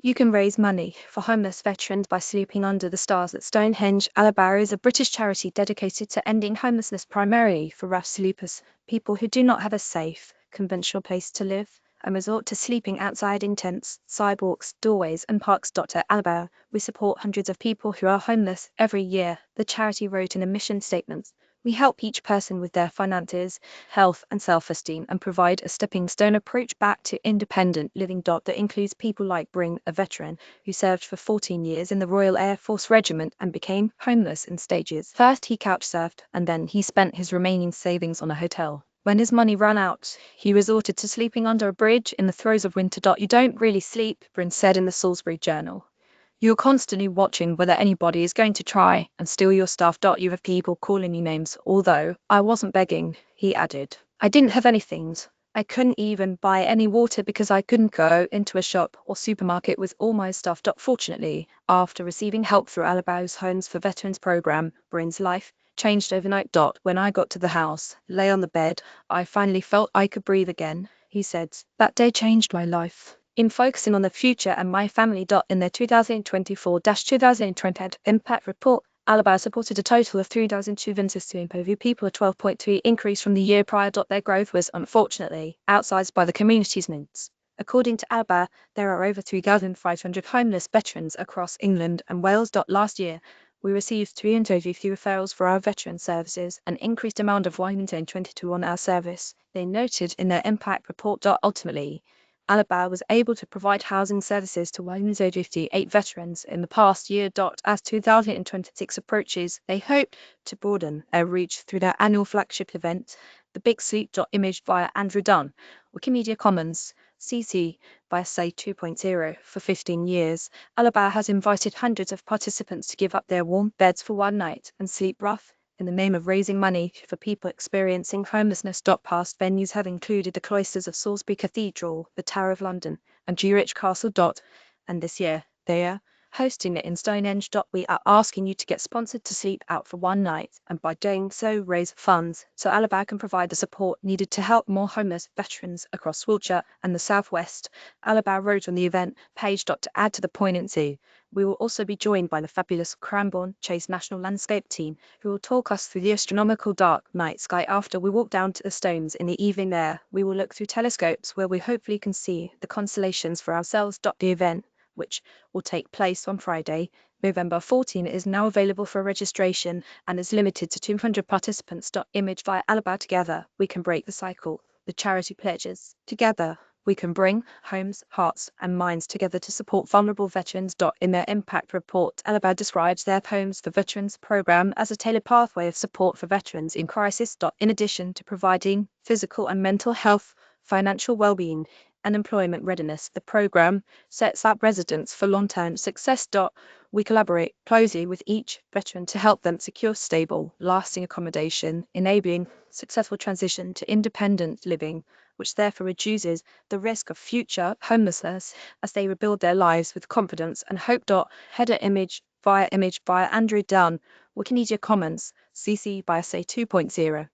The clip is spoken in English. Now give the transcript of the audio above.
You can raise money for homeless veterans by sleeping under the stars at Stonehenge. Alabaré is a British charity dedicated to ending homelessness primarily for rough sleepers, people who do not have a safe, conventional place to live, and resort to sleeping outside in tents, sidewalks, doorways, and parks. At Alabaré, we support hundreds of people who are homeless every year, the charity wrote in a mission statement. We help each person with their finances, health, and self-esteem, and provide a stepping stone approach back to independent living. That includes people like Bryn, a veteran who served for 14 years in the Royal Air Force Regiment and became homeless in stages. First he couch surfed, and then he spent his remaining savings on a hotel. When his money ran out, he resorted to sleeping under a bridge in the throes of winter. You don't really sleep, Bryn said in the Salisbury Journal. You're constantly watching whether anybody is going to try and steal your stuff. You have people calling you names, although I wasn't begging, he added. I didn't have any things. I couldn't even buy any water because I couldn't go into a shop or supermarket with all my stuff. Fortunately, after receiving help through Alabaré's Homes for Veterans program, Bryn's life changed overnight. When I got to the house, lay on the bed, I finally felt I could breathe again, he said. That day changed my life. In focusing on the future and my family. In their 2024-2020 Impact Report, Alabaré supported a total of 3,200 to improve people, a 12.3 increase from the year prior. Their growth was unfortunately outsized by the community's needs. According to Alabaré, there are over 3,500 homeless veterans across England and Wales. Last year, we received 350 referrals for our veteran services, an increased amount of 122 on our service, they noted in their impact report. Ultimately, Alabaré was able to provide housing services to 158 veterans in the past year. As 2026 approaches, they hope to broaden their reach through their annual flagship event, The Big Sleep. Image via Andrew Dunn, Wikimedia Commons, CC by Say 2.0. For 15 years, Alabaré has invited hundreds of participants to give up their warm beds for one night and sleep rough in the name of raising money for people experiencing homelessness. Past venues have included the cloisters of Salisbury Cathedral, the Tower of London, and Zurich Castle. And this year, they are hosting it in Stonehenge. We are asking you to get sponsored to sleep out for one night, and by doing so, raise funds so Alabaré can provide the support needed to help more homeless veterans across Wiltshire and the Southwest. Alabaré wrote on the event page. To add to the poignancy, we will also be joined by the fabulous Cranbourne Chase National Landscape team, who will talk us through the astronomical dark night sky. After we walk down to the stones in the evening there, we will look through telescopes where we hopefully can see the constellations for ourselves. The event, which will take place on Friday, November 14, is now available for registration and is limited to 200 participants. Image via Alabaré. Together, we can break the cycle. The charity pledges. Together, we can bring homes, hearts, and minds together to support vulnerable veterans. In their impact report, Alabaré describes their Homes for Veterans program as a tailored pathway of support for veterans in crisis. In addition to providing physical and mental health, financial well-being, and employment readiness, the program sets up residents for long-term success. We collaborate closely with each veteran to help them secure stable, lasting accommodation, enabling successful transition to independent living, which therefore reduces the risk of future homelessness as they rebuild their lives with confidence and hope. Header image via Andrew Dunn, Wikimedia Commons, CC by Say 2.0.